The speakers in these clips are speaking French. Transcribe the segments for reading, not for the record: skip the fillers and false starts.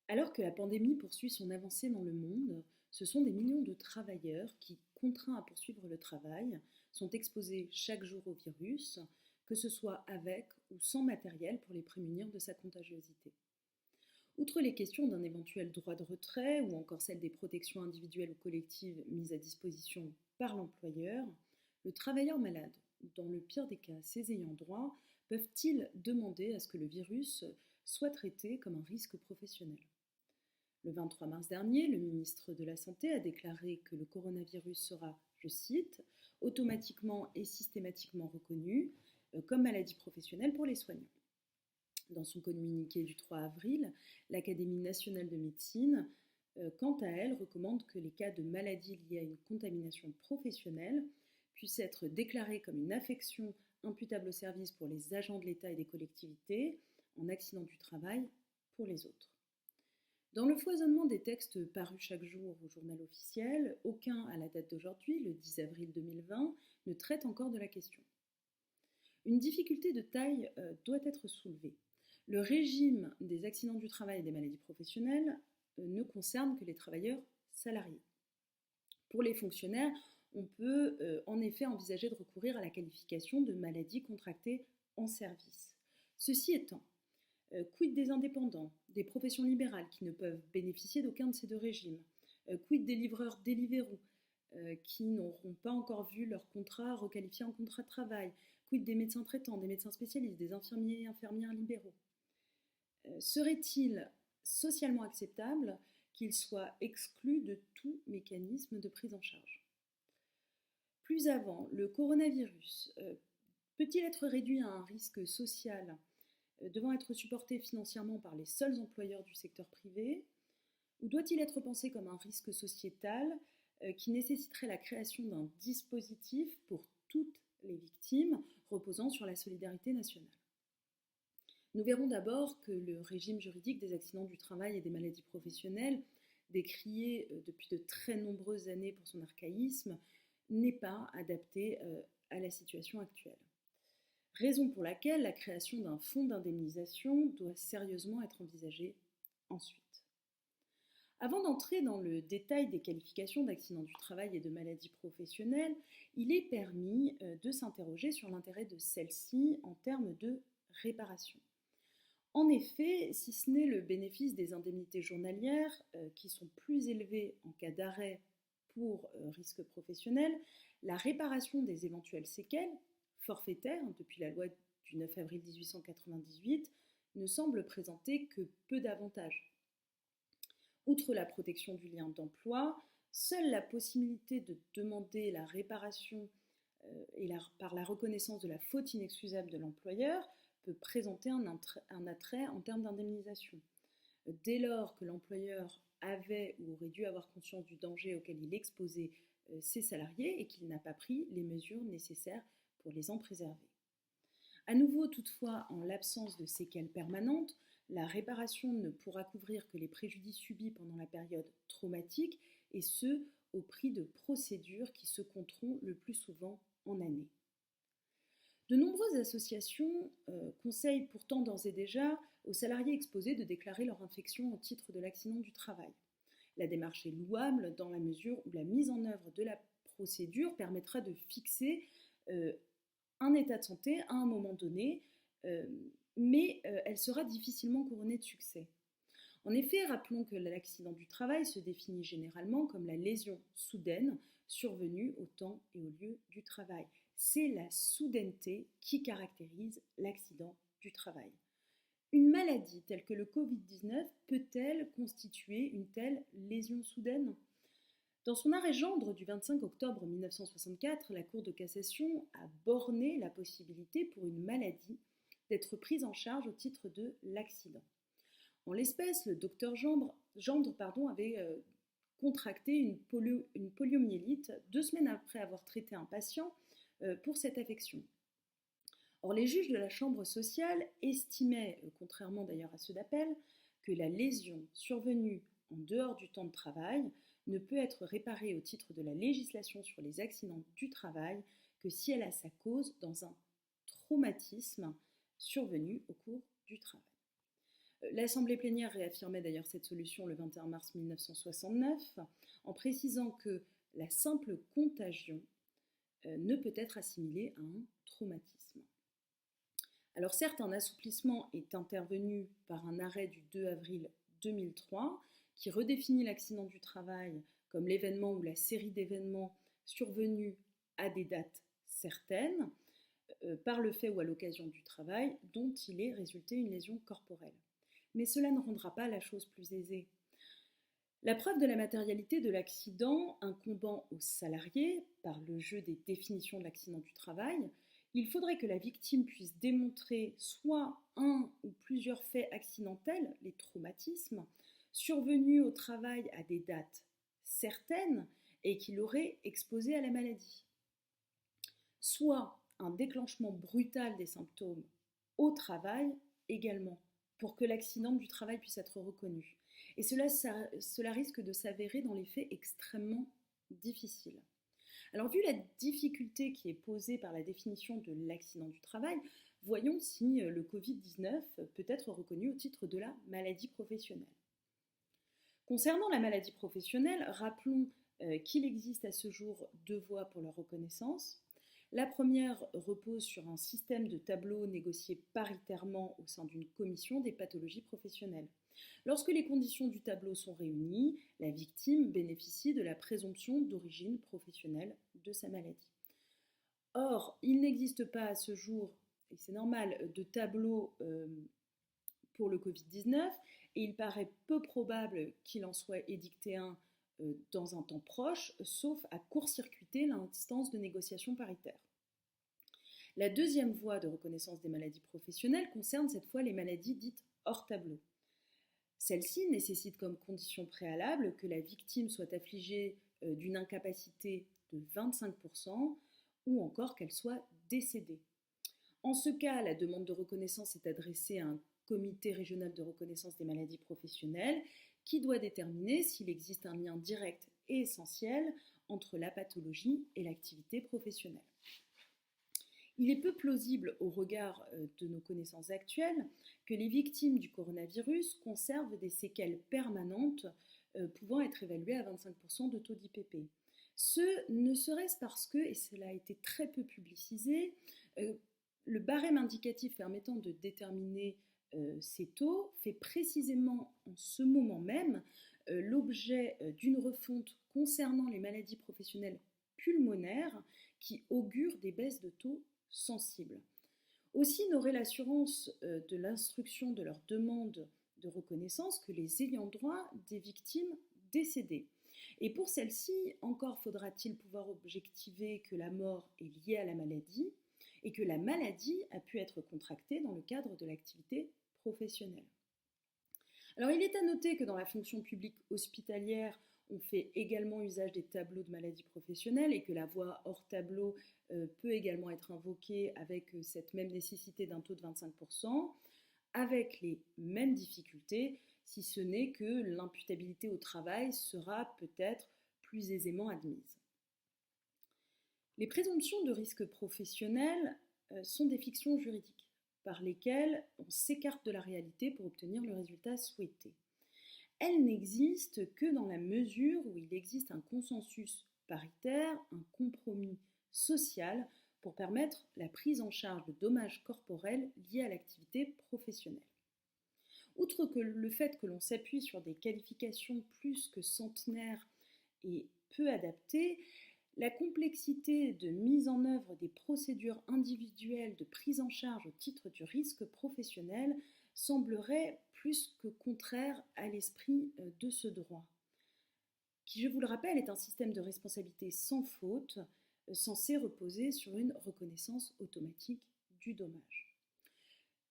Alors que la pandémie poursuit son avancée dans le monde, ce sont des millions de travailleurs qui, contraints à poursuivre le travail, sont exposés chaque jour au virus, que ce soit avec ou sans matériel pour les prémunir de sa contagiosité. Outre les questions d'un éventuel droit de retrait ou encore celle des protections individuelles ou collectives mises à disposition par l'employeur, le travailleur malade, ou dans le pire des cas ses ayants droit, peuvent-ils demander à ce que le virus soit traité comme un risque professionnel? Le 23 mars dernier, le ministre de la Santé a déclaré que le coronavirus sera, je cite, automatiquement et systématiquement reconnu comme maladie professionnelle pour les soignants. Dans son communiqué du 3 avril, l'Académie nationale de médecine, quant à elle, recommande que les cas de maladies liées à une contamination professionnelle puissent être déclarés comme une affection imputable au service pour les agents de l'État et des collectivités, en accident du travail pour les autres. Dans le foisonnement des textes parus chaque jour au journal officiel, aucun, à la date d'aujourd'hui, le 10 avril 2020, ne traite encore de la question. Une difficulté de taille doit être soulevée. Le régime des accidents du travail et des maladies professionnelles ne concerne que les travailleurs salariés. Pour les fonctionnaires, on peut en effet envisager de recourir à la qualification de maladie contractée en service. Ceci étant, quid des indépendants, des professions libérales qui ne peuvent bénéficier d'aucun de ces deux régimes? Quid des livreurs Deliveroo qui n'auront pas encore vu leur contrat requalifié en contrat de travail? Quid des médecins traitants, des médecins spécialistes, des infirmiers et infirmières libéraux? Serait-il socialement acceptable qu'ils soient exclus de tout mécanisme de prise en charge? Plus avant, le coronavirus peut-il être réduit à un risque social devant être supporté financièrement par les seuls employeurs du secteur privé, ou doit-il être pensé comme un risque sociétal qui nécessiterait la création d'un dispositif pour toutes les victimes reposant sur la solidarité nationale? Nous verrons d'abord que le régime juridique des accidents du travail et des maladies professionnelles, décrié depuis de très nombreuses années pour son archaïsme, n'est pas adapté à la situation actuelle. Raison pour laquelle la création d'un fonds d'indemnisation doit sérieusement être envisagée ensuite. Avant d'entrer dans le détail des qualifications d'accidents du travail et de maladies professionnelles, il est permis de s'interroger sur l'intérêt de celles-ci en termes de réparation. En effet, si ce n'est le bénéfice des indemnités journalières, qui sont plus élevées en cas d'arrêt pour risque professionnel, la réparation des éventuelles séquelles, forfaitaire depuis la loi du 9 avril 1898, ne semble présenter que peu d'avantages. Outre la protection du lien d'emploi, seule la possibilité de demander la réparation par la reconnaissance de la faute inexcusable de l'employeur peut présenter un attrait en termes d'indemnisation. Dès lors que l'employeur avait ou aurait dû avoir conscience du danger auquel il exposait ses salariés et qu'il n'a pas pris les mesures nécessaires pour les en préserver. À nouveau, toutefois, en l'absence de séquelles permanentes, la réparation ne pourra couvrir que les préjudices subis pendant la période traumatique, et ce, au prix de procédures qui se compteront le plus souvent en années. De nombreuses associations conseillent pourtant d'ores et déjà aux salariés exposés de déclarer leur infection au titre de l'accident du travail. La démarche est louable dans la mesure où la mise en œuvre de la procédure permettra de fixer un état de santé à un moment donné, mais elle sera difficilement couronnée de succès. En effet, rappelons que l'accident du travail se définit généralement comme la lésion soudaine survenue au temps et au lieu du travail. C'est la soudaineté qui caractérise l'accident du travail. Une maladie telle que le Covid-19 peut-elle constituer une telle lésion soudaine ? Dans son arrêt Gendre du 25 octobre 1964, la Cour de cassation a borné la possibilité pour une maladie d'être prise en charge au titre de l'accident. En l'espèce, le docteur Gendre avait contracté une poliomyélite 2 semaines après avoir traité un patient pour cette affection. Or, les juges de la Chambre sociale estimaient, contrairement d'ailleurs à ceux d'appel, que la lésion survenue en dehors du temps de travail ne peut être réparée au titre de la législation sur les accidents du travail que si elle a sa cause dans un traumatisme survenu au cours du travail. L'Assemblée plénière réaffirmait d'ailleurs cette solution le 21 mars 1969 en précisant que la simple contagion ne peut être assimilée à un traumatisme. Alors certes, un assouplissement est intervenu par un arrêt du 2 avril 2003 qui redéfinit l'accident du travail comme l'événement ou la série d'événements survenus à des dates certaines par le fait ou à l'occasion du travail dont il est résulté une lésion corporelle. Mais cela ne rendra pas la chose plus aisée. La preuve de la matérialité de l'accident incombant aux salariés par le jeu des définitions de l'accident du travail, il faudrait que la victime puisse démontrer soit un ou plusieurs faits accidentels, les traumatismes, survenus au travail à des dates certaines et qui l'auraient exposé à la maladie, soit un déclenchement brutal des symptômes au travail également, pour que l'accident du travail puisse être reconnu. Et cela risque de s'avérer dans les faits extrêmement difficile. Alors vu la difficulté qui est posée par la définition de l'accident du travail, voyons si le Covid-19 peut être reconnu au titre de la maladie professionnelle. Concernant la maladie professionnelle, rappelons qu'il existe à ce jour 2 voies pour leur reconnaissance. La première repose sur un système de tableaux négociés paritairement au sein d'une commission des pathologies professionnelles. Lorsque les conditions du tableau sont réunies, la victime bénéficie de la présomption d'origine professionnelle de sa maladie. Or, il n'existe pas à ce jour, et c'est normal, de tableau pour le Covid-19, et il paraît peu probable qu'il en soit édicté un dans un temps proche, sauf à court-circuiter l'instance de négociation paritaire. La deuxième voie de reconnaissance des maladies professionnelles concerne cette fois les maladies dites hors tableau. Celle-ci nécessite comme condition préalable que la victime soit affligée d'une incapacité de 25% ou encore qu'elle soit décédée. En ce cas, la demande de reconnaissance est adressée à un comité régional de reconnaissance des maladies professionnelles qui doit déterminer s'il existe un lien direct et essentiel entre la pathologie et l'activité professionnelle. Il est peu plausible au regard de nos connaissances actuelles que les victimes du coronavirus conservent des séquelles permanentes pouvant être évaluées à 25% de taux d'IPP. Ce ne serait-ce parce que, et cela a été très peu publicisé, le barème indicatif permettant de déterminer ces taux fait précisément en ce moment même l'objet d'une refonte concernant les maladies professionnelles pulmonaires qui augure des baisses de taux sensibles. Aussi n'auraient l'assurance de l'instruction de leur demande de reconnaissance que les ayants droit des victimes décédées. Et pour celles-ci, encore faudra-t-il pouvoir objectiver que la mort est liée à la maladie et que la maladie a pu être contractée dans le cadre de l'activité professionnelle. Alors il est à noter que dans la fonction publique hospitalière, on fait également usage des tableaux de maladies professionnelles et que la voie hors tableau peut également être invoquée avec cette même nécessité d'un taux de 25%, avec les mêmes difficultés, si ce n'est que l'imputabilité au travail sera peut-être plus aisément admise. Les présomptions de risque professionnel sont des fictions juridiques par lesquelles on s'écarte de la réalité pour obtenir le résultat souhaité. Elles n'existent que dans la mesure où il existe un consensus paritaire, un compromis social pour permettre la prise en charge de dommages corporels liés à l'activité professionnelle. Outre que le fait que l'on s'appuie sur des qualifications plus que centenaires et peu adaptées, la complexité de mise en œuvre des procédures individuelles de prise en charge au titre du risque professionnel semblerait plus que contraire à l'esprit de ce droit, qui, je vous le rappelle, est un système de responsabilité sans faute, censé reposer sur une reconnaissance automatique du dommage.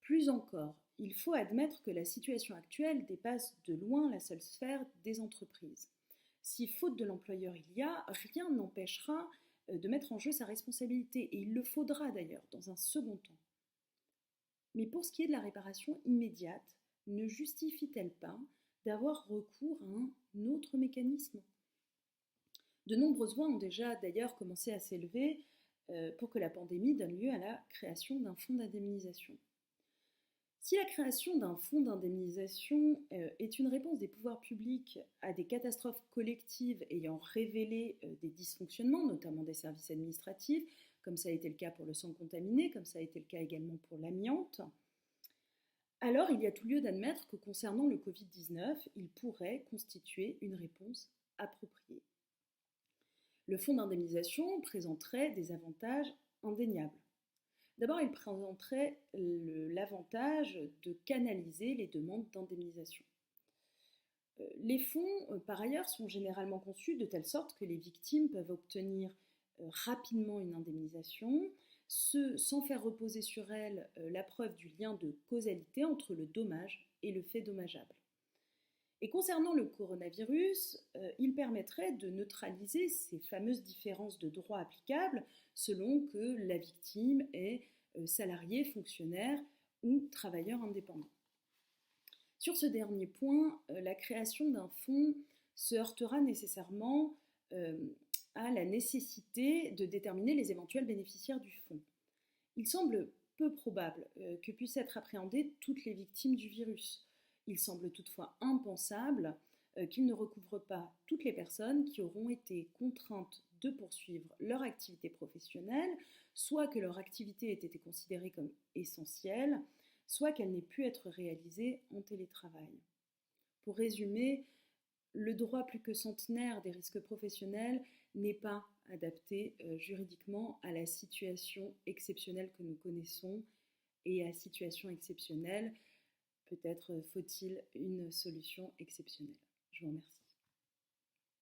Plus encore, il faut admettre que la situation actuelle dépasse de loin la seule sphère des entreprises. Si faute de l'employeur il y a, rien n'empêchera de mettre en jeu sa responsabilité, et il le faudra d'ailleurs dans un second temps. Mais pour ce qui est de la réparation immédiate, ne justifie-t-elle pas d'avoir recours à un autre mécanisme ? De nombreuses voix ont déjà d'ailleurs commencé à s'élever pour que la pandémie donne lieu à la création d'un fonds d'indemnisation. Si la création d'un fonds d'indemnisation est une réponse des pouvoirs publics à des catastrophes collectives ayant révélé des dysfonctionnements, notamment des services administratifs, comme ça a été le cas pour le sang contaminé, comme ça a été le cas également pour l'amiante, alors il y a tout lieu d'admettre que concernant le Covid-19, il pourrait constituer une réponse appropriée. Le fonds d'indemnisation présenterait des avantages indéniables. D'abord, il présenterait l'avantage de canaliser les demandes d'indemnisation. Les fonds, par ailleurs, sont généralement conçus de telle sorte que les victimes peuvent obtenir rapidement une indemnisation, sans faire reposer sur elles la preuve du lien de causalité entre le dommage et le fait dommageable. Et concernant le coronavirus, il permettrait de neutraliser ces fameuses différences de droit applicables selon que la victime est salarié, fonctionnaire ou travailleur indépendant. Sur ce dernier point, la création d'un fonds se heurtera nécessairement à la nécessité de déterminer les éventuels bénéficiaires du fonds. Il semble peu probable que puissent être appréhendées toutes les victimes du virus. Il semble toutefois impensable qu'il ne recouvre pas toutes les personnes qui auront été contraintes de poursuivre leur activité professionnelle, soit que leur activité ait été considérée comme essentielle, soit qu'elle n'ait pu être réalisée en télétravail. Pour résumer, le droit plus que centenaire des risques professionnels n'est pas adapté juridiquement à la situation exceptionnelle que nous connaissons, et à situation exceptionnelle, peut-être faut-il une solution exceptionnelle. Je vous remercie.